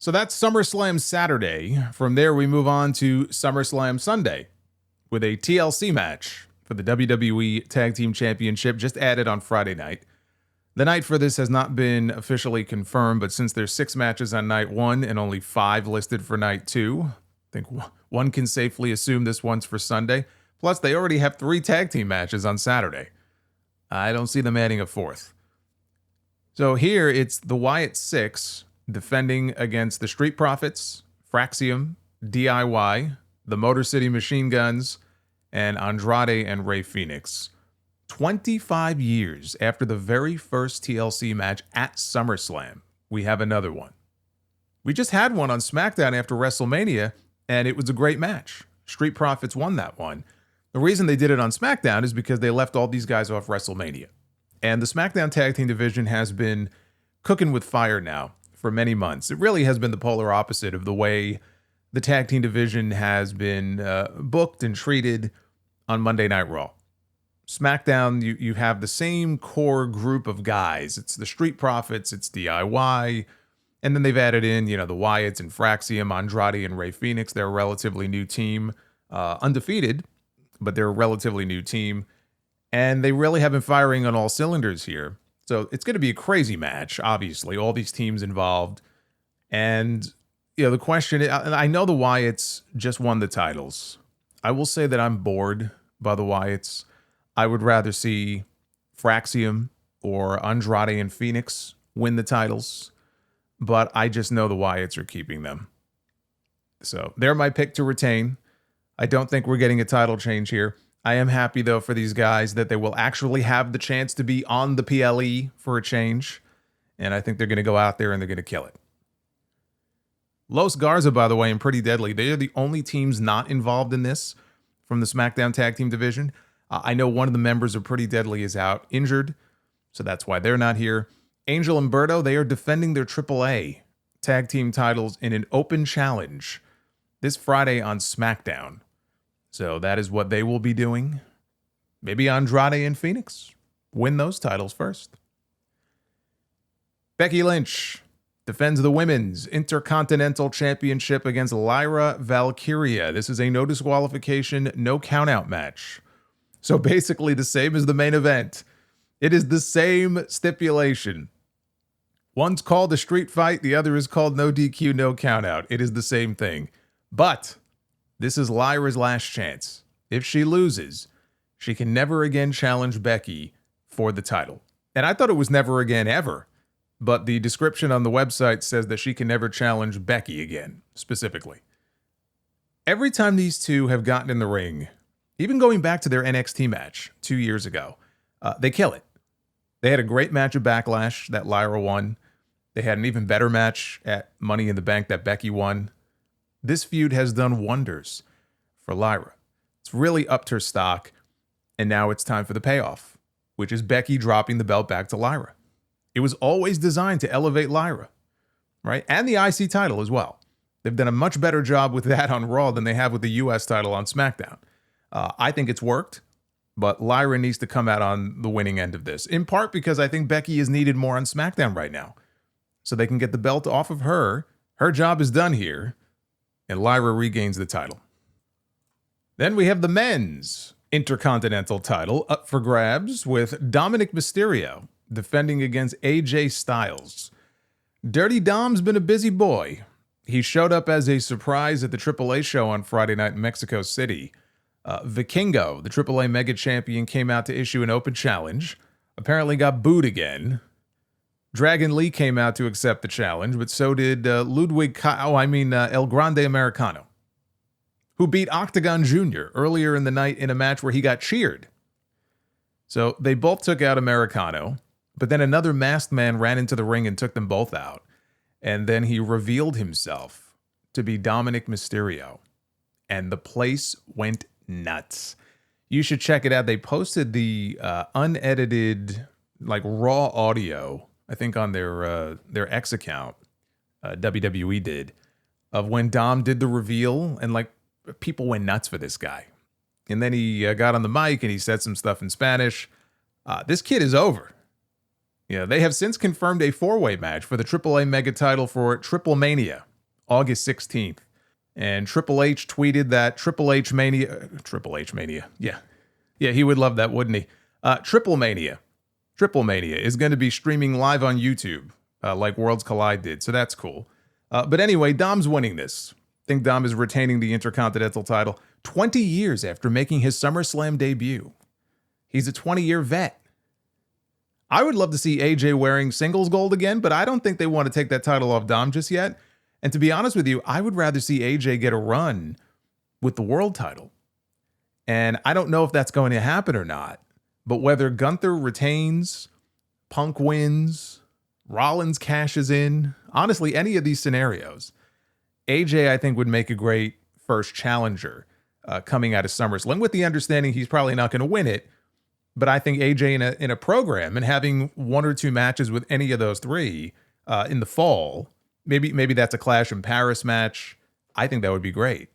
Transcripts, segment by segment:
So that's SummerSlam Saturday. From there, we move on to SummerSlam Sunday with a TLC match for the WWE Tag Team Championship just added on Friday night. The night for this has not been officially confirmed, but since there's 6 matches on night 1 and only 5 listed for night 2, I think one can safely assume this one's for Sunday. Plus, they already have 3 tag team matches on Saturday. I don't see them adding a 4th. So here it's the Wyatt 6 defending against the Street Profits, Fraxium, DIY, the Motor City Machine Guns, and Andrade and Rey Fenix. 25 years after the very first TLC match at SummerSlam, we have another one. We just had one on SmackDown after WrestleMania, and it was a great match. Street Profits won that one. The reason they did it on SmackDown is because they left all these guys off WrestleMania. And the SmackDown Tag Team division has been cooking with fire now for many months. It really has been the polar opposite of the way the tag team division has been booked and treated on Monday Night Raw. SmackDown, you have the same core group of guys. It's the Street Profits, it's DIY, and then they've added in, the Wyatts and Fraxium, Andrade and Rey Fenix. They're a relatively new team, undefeated, but they're a relatively new team, and they really have been firing on all cylinders here. So it's going to be a crazy match, obviously, all these teams involved. And, the question, I know the Wyatts just won the titles. I will say that I'm bored by the Wyatts. I would rather see Fraxium or Andrade and Phoenix win the titles, but I just know the Wyatts are keeping them. So they're my pick to retain. I don't think we're getting a title change here. I am happy, though, for these guys that they will actually have the chance to be on the PLE for a change, and I think they're going to go out there and they're going to kill it. Los Garza, by the way, and Pretty Deadly, they are the only teams not involved in this from the SmackDown Tag Team division. I know one of the members of Pretty Deadly is out injured, so that's why they're not here. Angel and Berto, they are defending their AAA tag team titles in an open challenge this Friday on SmackDown. So that is what they will be doing. Maybe Andrade and Phoenix win those titles first. Becky Lynch defends the Women's Intercontinental Championship against Lyra Valkyria. This is a no disqualification, no countout match. So basically the same as the main event. It is the same stipulation. One's called a street fight, the other is called no DQ, no countout. It is the same thing. But this is Lyra's last chance. If she loses, she can never again challenge Becky for the title. And I thought it was never again ever. But the description on the website says that she can never challenge Becky again, specifically. Every time these two have gotten in the ring, even going back to their NXT match 2 years ago, they kill it. They had a great match at Backlash that Lyra won. They had an even better match at Money in the Bank that Becky won. This feud has done wonders for Lyra. It's really upped her stock, and now it's time for the payoff, which is Becky dropping the belt back to Lyra. It was always designed to elevate Lyra, right? And the IC title as well. They've done a much better job with that on Raw than they have with the US title on SmackDown. I think it's worked, but Lyra needs to come out on the winning end of this, in part because I think Becky is needed more on SmackDown right now. So they can get the belt off of her. Her job is done here, and Lyra regains the title. Then we have the men's Intercontinental title up for grabs with Dominic Mysterio defending against AJ Styles. Dirty Dom's been a busy boy. He showed up as a surprise at the AAA show on Friday night in Mexico City. Vikingo, the AAA Mega Champion, came out to issue an open challenge. Apparently got booed again. Dragon Lee came out to accept the challenge, but so did El Grande Americano, who beat Octagon Jr. earlier in the night in a match where he got cheered. So they both took out Americano, but then another masked man ran into the ring and took them both out. And then he revealed himself to be Dominic Mysterio. And the place went nuts. You should check it out. They posted the unedited, raw audio, I think on their X account, WWE did, of when Dom did the reveal, and people went nuts for this guy. And then he got on the mic and he said some stuff in Spanish. This kid is over. They have since confirmed a 4-way match for the AAA Mega title for Triple Mania August 16th. And Triple H tweeted that Triple H Mania. Yeah, he would love that, wouldn't he? Triple Mania is going to be streaming live on YouTube, like Worlds Collide did, so that's cool. But anyway, Dom's winning this. I think Dom is retaining the Intercontinental title 20 years after making his SummerSlam debut. He's a 20-year vet. I would love to see AJ wearing singles gold again, but I don't think they want to take that title off Dom just yet. And to be honest with you, I would rather see AJ get a run with the world title. And I don't know if that's going to happen or not, but whether Gunther retains, Punk wins, Rollins cashes in, honestly, any of these scenarios, AJ, I think, would make a great first challenger coming out of SummerSlam, with the understanding he's probably not going to win it. But I think AJ in a program and having one or two matches with any of those three in the fall, maybe that's a Clash in Paris match. I think that would be great.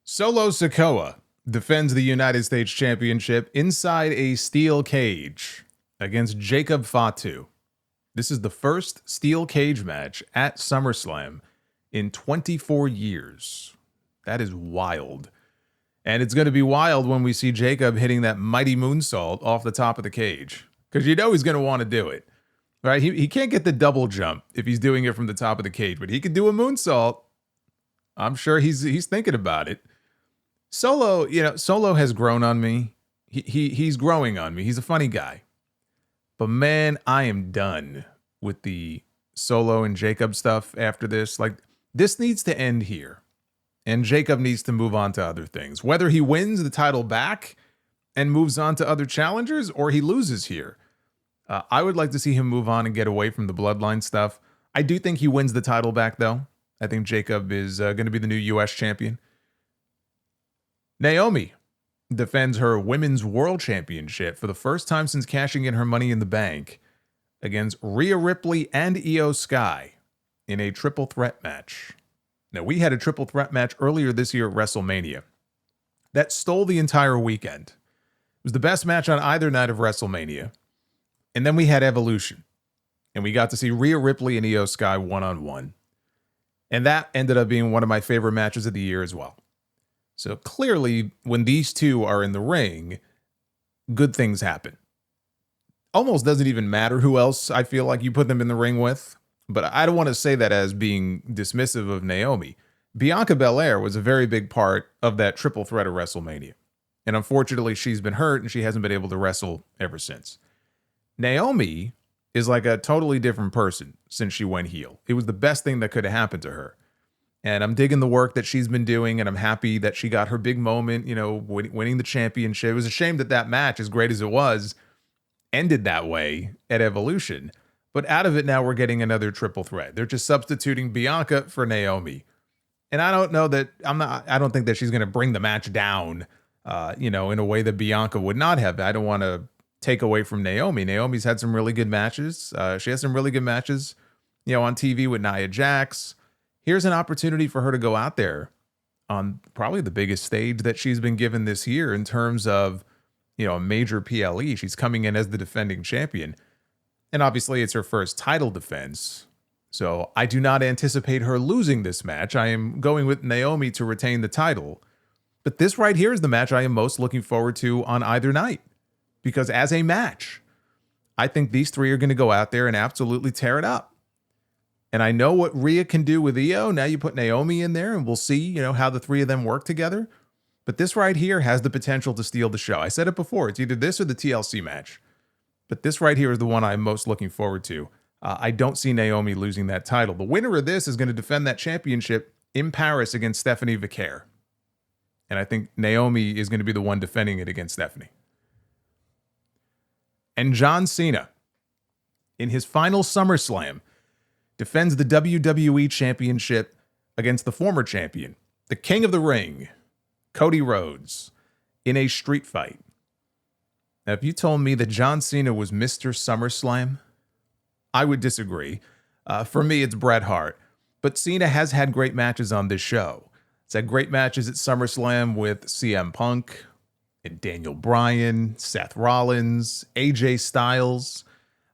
Solo Sikoa defends the United States Championship inside a steel cage against Jacob Fatu. This is the first steel cage match at SummerSlam in 24 years. That is wild. And it's going to be wild when we see Jacob hitting that mighty moonsault off the top of the cage, because you know he's going to want to do it. Right? He can't get the double jump if he's doing it from the top of the cage, but he could do a moonsault. I'm sure he's thinking about it. Solo has grown on me. He's growing on me. He's a funny guy. But man, I am done with the Solo and Jacob stuff after this. Like, this needs to end here. And Jacob needs to move on to other things. Whether he wins the title back and moves on to other challengers, or he loses here. I would like to see him move on and get away from the bloodline stuff. I do think he wins the title back, though. I think Jacob is going to be the new U.S. champion. Naomi defends her Women's World Championship for the first time since cashing in her Money in the Bank against Rhea Ripley and Io Sky in a triple threat match. Now, we had a triple threat match earlier this year at WrestleMania that stole the entire weekend. It was the best match on either night of WrestleMania. And then we had Evolution, and we got to see Rhea Ripley and Io Sky one-on-one. And that ended up being one of my favorite matches of the year as well. So clearly, when these two are in the ring, good things happen. Almost doesn't even matter who else I feel like you put them in the ring with. But I don't want to say that as being dismissive of Naomi. Bianca Belair was a very big part of that triple threat of WrestleMania. And unfortunately, she's been hurt and she hasn't been able to wrestle ever since. Naomi is like a totally different person since she went heel. It was the best thing that could have happened to her. And I'm digging the work that she's been doing, and I'm happy that she got her big moment, winning the championship. It was a shame that match, as great as it was, ended that way at Evolution. But out of it now, we're getting another triple threat. They're just substituting Bianca for Naomi. And I don't think that she's going to bring the match down, in a way that Bianca would not have. I don't want to take away from Naomi. Naomi's had some really good matches. She has some really good matches, on TV with Nia Jax. Here's an opportunity for her to go out there on probably the biggest stage that she's been given this year in terms of, a major PLE. She's coming in as the defending champion. And obviously it's her first title defense. So I do not anticipate her losing this match. I am going with Naomi to retain the title. But this right here is the match I am most looking forward to on either night. Because as a match, I think these three are going to go out there and absolutely tear it up. And I know what Rhea can do with Io. Now you put Naomi in there and we'll see, how the three of them work together. But this right here has the potential to steal the show. I said it before. It's either this or the TLC match. But this right here is the one I'm most looking forward to. I don't see Naomi losing that title. The winner of this is going to defend that championship in Paris against Stephanie Vicaire. And I think Naomi is going to be the one defending it against Stephanie. And John Cena, in his final SummerSlam, defends the WWE Championship against the former champion, the King of the Ring, Cody Rhodes, in a street fight. Now, if you told me that John Cena was Mr. SummerSlam, I would disagree. For me, it's Bret Hart. But Cena has had great matches on this show. He's had great matches at SummerSlam with CM Punk and Daniel Bryan, Seth Rollins, AJ Styles.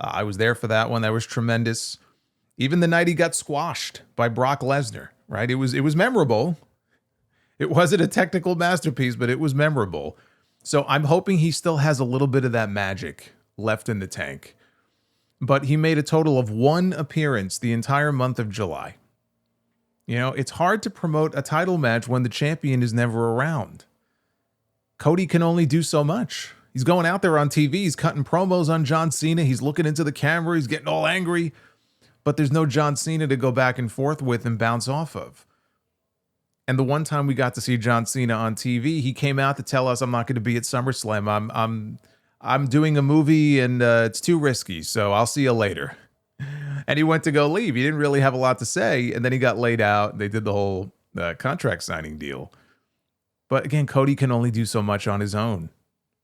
I was there for that one. That was tremendous. Even the night he got squashed by Brock Lesnar, right? It was memorable. It wasn't a technical masterpiece, but it was memorable. So I'm hoping he still has a little bit of that magic left in the tank. But he made a total of 1 appearance the entire month of July. You know, it's hard to promote a title match when the champion is never around. Cody can only do so much. He's going out there on TV. He's cutting promos on John Cena. He's looking into the camera. He's getting all angry. But there's no John Cena to go back and forth with and bounce off of. And the one time we got to see John Cena on TV, he came out to tell us, I'm not going to be at SummerSlam. I'm doing a movie and it's too risky, so I'll see you later. And he went to go leave. He didn't really have a lot to say. And then he got laid out. They did the whole contract signing deal. But again, Cody can only do so much on his own.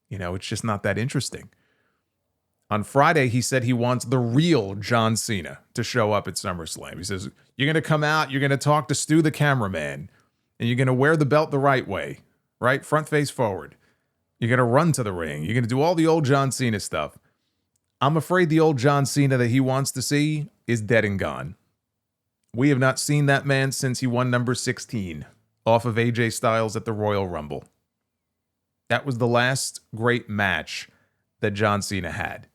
You know, it's just not that interesting. On Friday, he said he wants the real John Cena to show up at SummerSlam. He says, you're going to come out, you're going to talk to Stu the cameraman, and you're going to wear the belt the right way, right? Front face forward. You're going to run to the ring. You're going to do all the old John Cena stuff. I'm afraid the old John Cena that he wants to see is dead and gone. We have not seen that man since he won number 16 off of AJ Styles at the Royal Rumble. That was the last great match that John Cena had.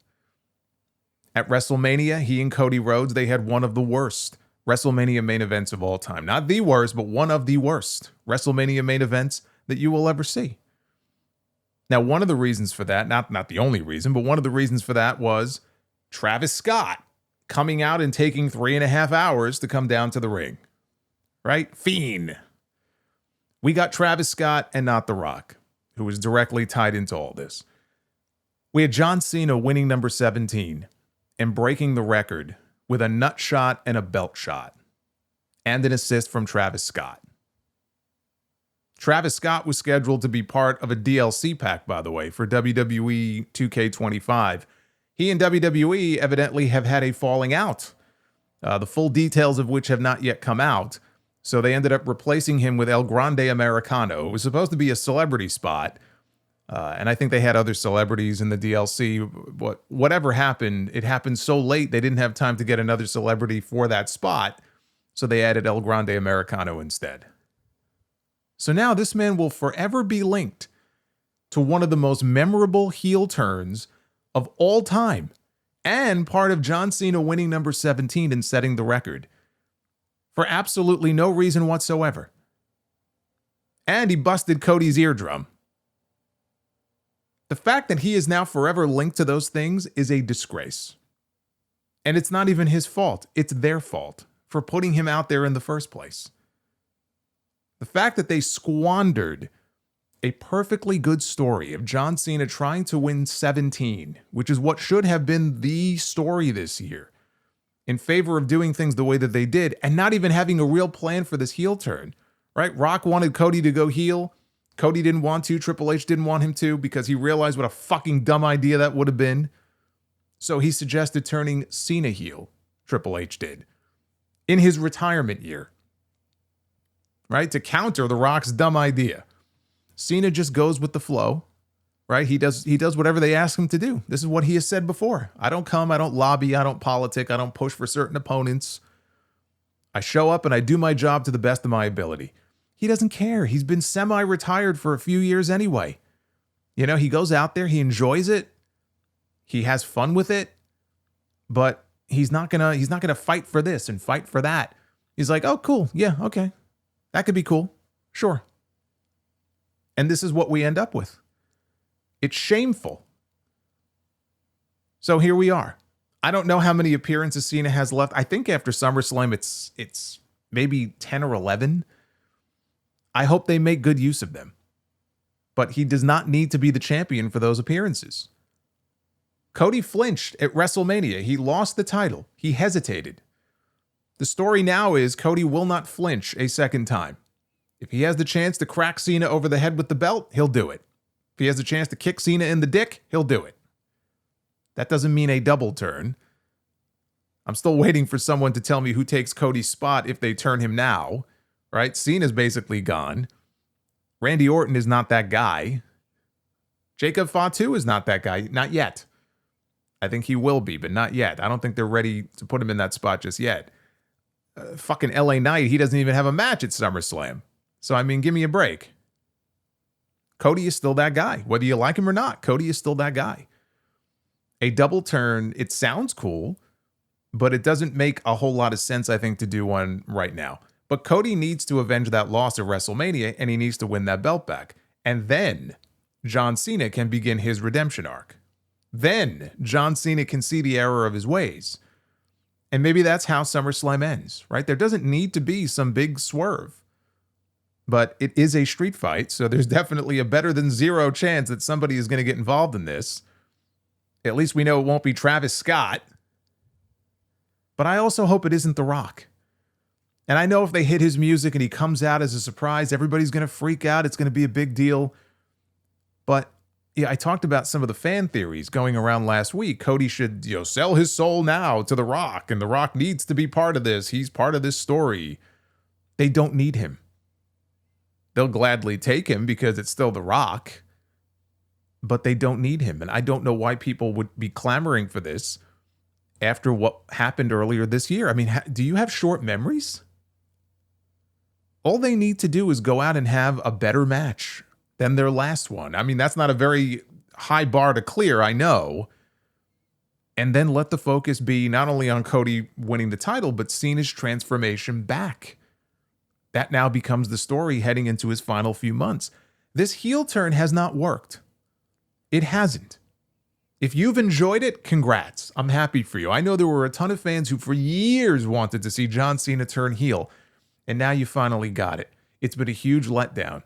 At WrestleMania, he and Cody Rhodes, they had one of the worst WrestleMania main events of all time. Not the worst, but one of the worst WrestleMania main events that you will ever see. Now, one of the reasons for that, not the only reason, but one of the reasons for that was Travis Scott coming out and taking 3.5 hours to come down to the ring. Right? Fiend. We got Travis Scott and not The Rock, who was directly tied into all this. We had John Cena winning number 17 and breaking the record with a nut shot and a belt shot and an assist from Travis Scott. Travis Scott was scheduled to be part of a DLC pack, by the way, for WWE 2K25. He and WWE evidently have had a falling out, the full details of which have not yet come out. So they ended up replacing him with El Grande Americano. It was supposed to be a celebrity spot. And I think they had other celebrities in the DLC. Whatever happened, it happened so late they didn't have time to get another celebrity for that spot. So they added El Grande Americano instead. So now this man will forever be linked to one of the most memorable heel turns of all time and part of John Cena winning number 17 and setting the record for absolutely no reason whatsoever. And he busted Cody's eardrum. The fact that he is now forever linked to those things is a disgrace. And it's not even his fault. It's their fault for putting him out there in the first place. The fact that they squandered a perfectly good story of John Cena trying to win 17, which is what should have been the story this year, in favor of doing things the way that they did and not even having a real plan for this heel turn, right? Rock wanted Cody to go heel. Cody didn't want to. Triple H didn't want him to because he realized what a fucking dumb idea that would have been. So he suggested turning Cena heel. Triple H did. In his retirement year. Right? To counter The Rock's dumb idea. Cena just goes with the flow. Right? He does whatever they ask him to do. This is what he has said before. I don't come, I don't lobby, I don't politic, I don't push for certain opponents. I show up and I do my job to the best of my ability. He doesn't care. He's been semi-retired for a few years anyway. You know, he goes out there, he enjoys it. He has fun with it. But he's not gonna fight for this and fight for that. He's like, oh, cool. Yeah, okay. That could be cool. Sure. And this is what we end up with. It's shameful. So here we are. I don't know how many appearances Cena has left. I think after SummerSlam, it's maybe 10 or 11. I hope they make good use of them. But he does not need to be the champion for those appearances. Cody flinched at WrestleMania. He lost the title. He hesitated. The story now is Cody will not flinch a second time. If he has the chance to crack Cena over the head with the belt, he'll do it. If he has the chance to kick Cena in the dick, he'll do it. That doesn't mean a double turn. I'm still waiting for someone to tell me who takes Cody's spot if they turn him now. Right? Cena's basically gone. Randy Orton is not that guy. Jacob Fatu is not that guy. Not yet. I think he will be, but not yet. I don't think they're ready to put him in that spot just yet. Fucking LA Knight, he doesn't even have a match at SummerSlam. So, I mean, give me a break. Cody is still that guy. Whether you like him or not, Cody is still that guy. A double turn, it sounds cool, but it doesn't make a whole lot of sense, I think, to do one right now. But Cody needs to avenge that loss at WrestleMania, and he needs to win that belt back. And then John Cena can begin his redemption arc. Then John Cena can see the error of his ways. And maybe that's how SummerSlam ends, right? There doesn't need to be some big swerve. But it is a street fight, so there's definitely a better than zero chance that somebody is going to get involved in this. At least we know it won't be Travis Scott. But I also hope it isn't The Rock. And I know if they hit his music and he comes out as a surprise, everybody's going to freak out. It's going to be a big deal. But yeah, I talked about some of the fan theories going around last week. Cody should, sell his soul now to The Rock, and The Rock needs to be part of this. He's part of this story. They don't need him. They'll gladly take him because it's still The Rock, but they don't need him. And I don't know why people would be clamoring for this after what happened earlier this year. I mean, do you have short memories? All they need to do is go out and have a better match than their last one. I mean, that's not a very high bar to clear, I know. And then let the focus be not only on Cody winning the title, but Cena's transformation back. That now becomes the story heading into his final few months. This heel turn has not worked. It hasn't. If you've enjoyed it, congrats. I'm happy for you. I know there were a ton of fans who for years wanted to see John Cena turn heel, and now you finally got it. It's been a huge letdown.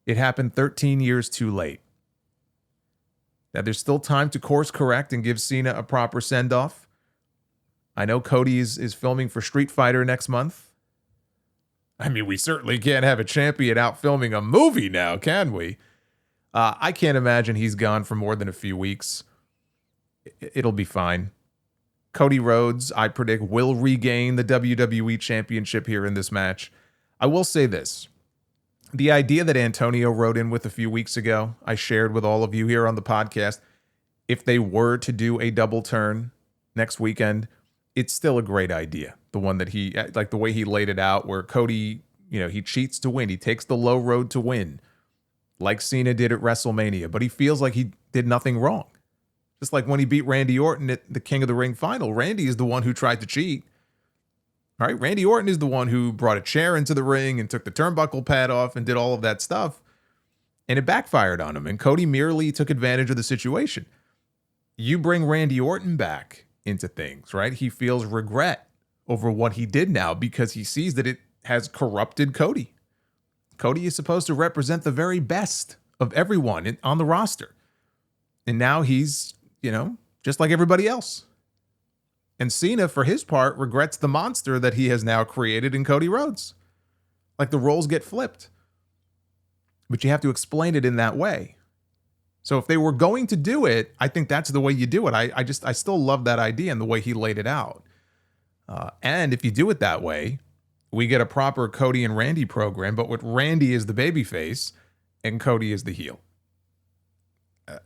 It happened 13 years too late. Now, there's still time to course correct and give Cena a proper send-off. I know Cody is filming for Street Fighter next month. I mean, we certainly can't have a champion out filming a movie now, can we? I can't imagine he's gone for more than a few weeks. It'll be fine. Cody Rhodes, I predict, will regain the WWE Championship here in this match. I will say this. The idea that Antonio wrote in with a few weeks ago, I shared with all of you here on the podcast. If they were to do a double turn next weekend, it's still a great idea. The one that the way he laid it out, where Cody, he cheats to win. He takes the low road to win, like Cena did at WrestleMania, but he feels like he did nothing wrong. Just like when he beat Randy Orton at the King of the Ring final, Randy is the one who tried to cheat. All right, Randy Orton is the one who brought a chair into the ring and took the turnbuckle pad off and did all of that stuff, and it backfired on him, and Cody merely took advantage of the situation. You bring Randy Orton back into things, right? He feels regret over what he did now because he sees that it has corrupted Cody. Cody is supposed to represent the very best of everyone on the roster. And now he's, just like everybody else. And Cena, for his part, regrets the monster that he has now created in Cody Rhodes. Like the roles get flipped. But you have to explain it in that way. So if they were going to do it, I think that's the way you do it. I still love that idea and the way he laid it out. And if you do it that way, we get a proper Cody and Randy program, but with Randy is the babyface and Cody is the heel.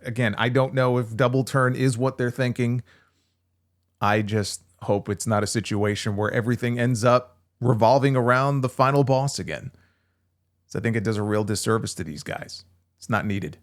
Again, I don't know if double turn is what they're thinking. I just hope it's not a situation where everything ends up revolving around the final boss again. So I think it does a real disservice to these guys. It's not needed.